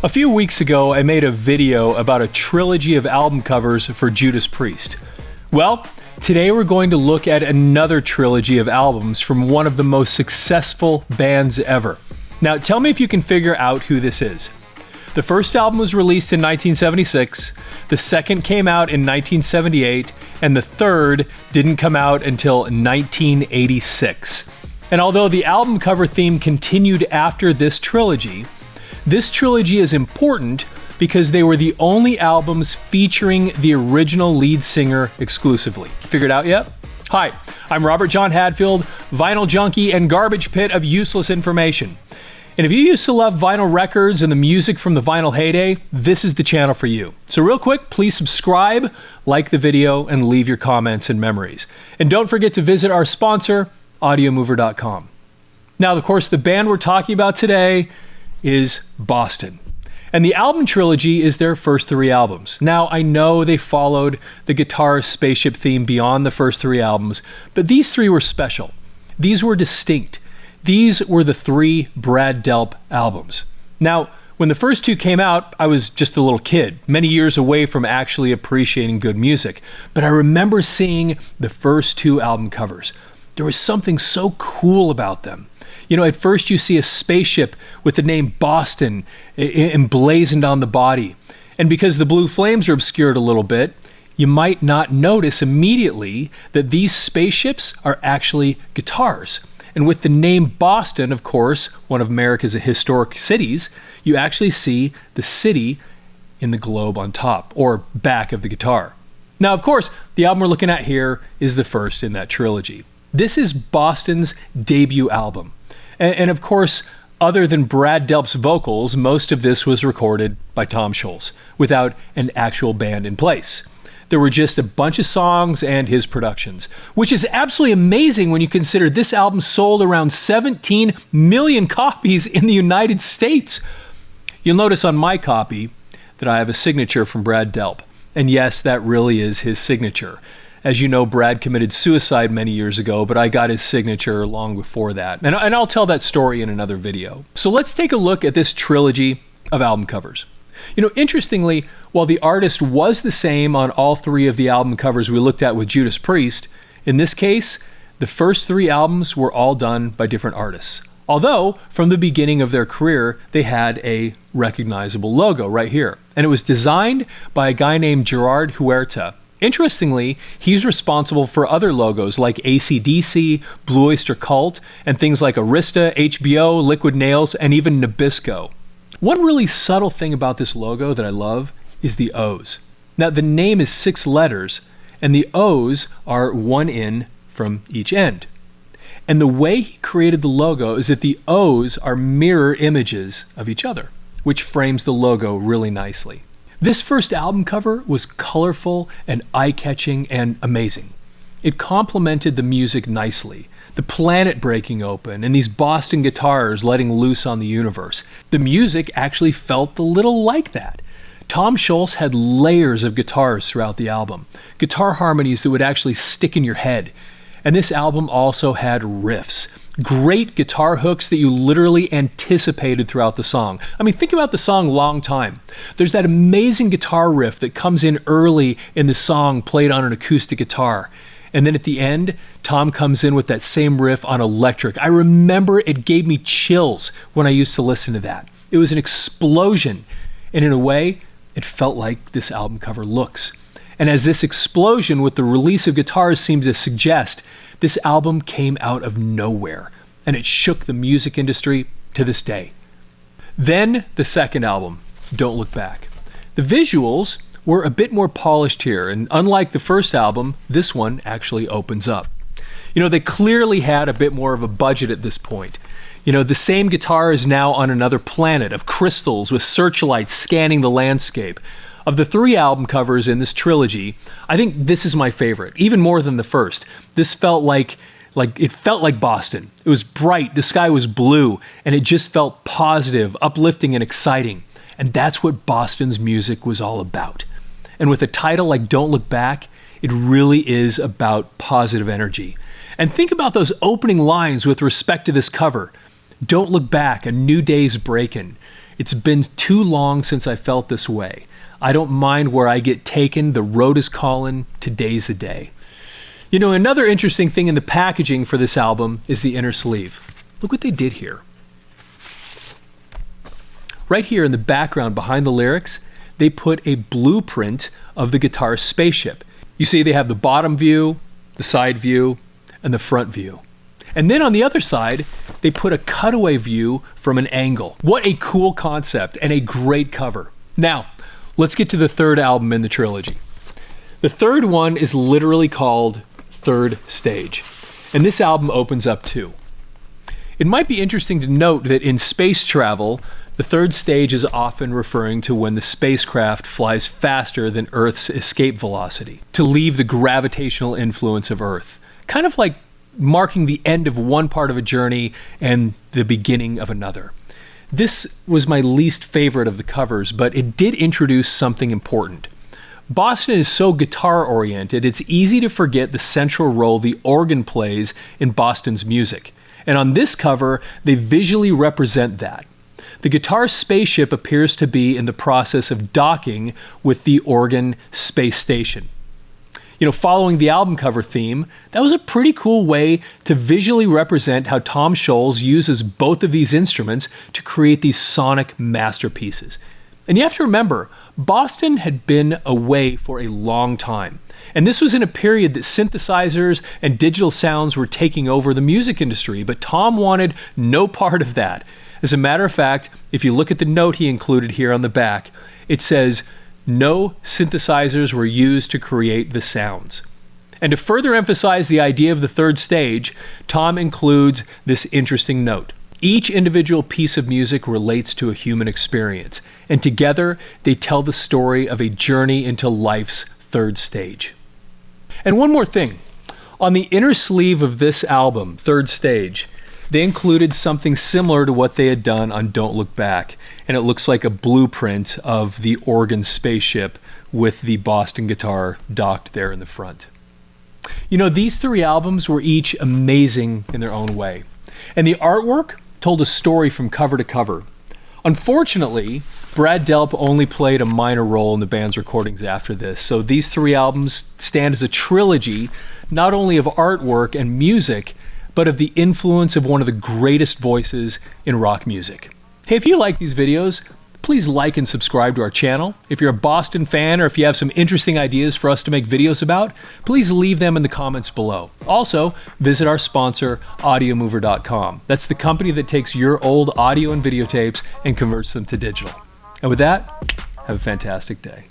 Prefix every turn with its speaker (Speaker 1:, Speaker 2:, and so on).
Speaker 1: A few weeks ago, I made a video about a trilogy of album covers for Judas Priest. Well, today we're going to look at another trilogy of albums from one of the most successful bands ever. Now, tell me if you can figure out who this is. The first album was released in 1976, the second came out in 1978, and the third didn't come out until 1986. And although the album cover theme continued after this trilogy is important because they were the only albums featuring the original lead singer exclusively. Figured out yet? Hi, I'm Robert John Hadfield, vinyl junkie and garbage pit of useless information. And if you used to love vinyl records and the music from the vinyl heyday, this is the channel for you. So real quick, please subscribe, like the video, and leave your comments and memories. And don't forget to visit our sponsor, AudioMover.com. Now, of course, the band we're talking about today is Boston. And the album trilogy is their first three albums. Now, I know they followed the guitar spaceship theme beyond the first three albums, but these three were special. These were distinct. These were the three Brad Delp albums. Now, when the first two came out, I was just a little kid, many years away from actually appreciating good music. But I remember seeing the first two album covers. There was something so cool about them. You know, at first you see a spaceship with the name Boston emblazoned on the body. And because the blue flames are obscured a little bit, you might not notice immediately that these spaceships are actually guitars. And with the name Boston, of course, one of America's historic cities, you actually see the city in the globe on top, or back of the guitar. Now, of course, the album we're looking at here is the first in that trilogy. This is Boston's debut album. And of course, other than Brad Delp's vocals, most of this was recorded by Tom Scholz, without an actual band in place. There were just a bunch of songs and his productions, which is absolutely amazing when you consider this album sold around 17 million copies in the United States. You'll notice on my copy that I have a signature from Brad Delp. And yes, that really is his signature. As you know, Brad committed suicide many years ago, but I got his signature long before that. And I'll tell that story in another video. So let's take a look at this trilogy of album covers. You know, interestingly, while the artist was the same on all three of the album covers we looked at with Judas Priest, in this case, the first three albums were all done by different artists. Although, from the beginning of their career, they had a recognizable logo right here. And it was designed by a guy named Gerard Huerta. Interestingly, he's responsible for other logos like AC/DC, Blue Oyster Cult, and things like Arista, HBO, Liquid Nails, and even Nabisco. One really subtle thing about this logo that I love is the O's. Now, the name is 6 letters, and the O's are one in from each end. And the way he created the logo is that the O's are mirror images of each other, which frames the logo really nicely. This first album cover was colorful and eye-catching and amazing. It complemented the music nicely. The planet breaking open and these Boston guitars letting loose on the universe. The music actually felt a little like that. Tom Scholz had layers of guitars throughout the album, guitar harmonies that would actually stick in your head. And this album also had riffs. Great guitar hooks that you literally anticipated throughout the song. I mean, think about the song Long Time. There's that amazing guitar riff that comes in early in the song played on an acoustic guitar. And then at the end, Tom comes in with that same riff on electric. I remember it gave me chills when I used to listen to that. It was an explosion. And in a way, it felt like this album cover looks. And as this explosion with the release of guitars seemed to suggest, this album came out of nowhere, and it shook the music industry to this day. Then the second album, Don't Look Back. The visuals were a bit more polished here, and unlike the first album, this one actually opens up. You know, they clearly had a bit more of a budget at this point. You know, the same guitar is now on another planet of crystals with searchlights scanning the landscape. Of the three album covers in this trilogy, I think this is my favorite, even more than the first. This felt like Boston. It was bright, the sky was blue, and it just felt positive, uplifting, and exciting. And that's what Boston's music was all about. And with a title like Don't Look Back, it really is about positive energy. And think about those opening lines with respect to this cover. Don't look back, a new day's breaking. It's been too long since I felt this way. I don't mind where I get taken. The road is calling. Today's the day. You know, another interesting thing in the packaging for this album is the inner sleeve. Look what they did here. Right here in the background behind the lyrics, they put a blueprint of the guitar's spaceship. You see they have the bottom view, the side view, and the front view. And then on the other side, they put a cutaway view from an angle. What a cool concept and a great cover. Now, let's get to the third album in the trilogy. The third one is literally called Third Stage, and this album opens up too. It might be interesting to note that in space travel, the third stage is often referring to when the spacecraft flies faster than Earth's escape velocity to leave the gravitational influence of Earth. Kind of like marking the end of one part of a journey and the beginning of another. This was my least favorite of the covers, but it did introduce something important. Boston is so guitar-oriented, it's easy to forget the central role the organ plays in Boston's music. And on this cover, they visually represent that. The guitar spaceship appears to be in the process of docking with the organ space station. You know, following the album cover theme, that was a pretty cool way to visually represent how Tom Scholz uses both of these instruments to create these sonic masterpieces. And you have to remember, Boston had been away for a long time. And this was in a period that synthesizers and digital sounds were taking over the music industry, but Tom wanted no part of that. As a matter of fact, if you look at the note he included here on the back, it says, "No synthesizers were used to create the sounds." And to further emphasize the idea of the third stage, Tom includes this interesting note. Each individual piece of music relates to a human experience, and together they tell the story of a journey into life's third stage. And one more thing. On the inner sleeve of this album, Third Stage, they included something similar to what they had done on Don't Look Back, and it looks like a blueprint of the organ spaceship with the Boston guitar docked there in the front. You know, these three albums were each amazing in their own way, and the artwork told a story from cover to cover. Unfortunately, Brad Delp only played a minor role in the band's recordings after this, so these three albums stand as a trilogy not only of artwork and music, but of the influence of one of the greatest voices in rock music. Hey, if you like these videos, please like and subscribe to our channel. If you're a Boston fan or if you have some interesting ideas for us to make videos about, please leave them in the comments below. Also, visit our sponsor, AudioMover.com. That's the company that takes your old audio and videotapes and converts them to digital. And with that, have a fantastic day.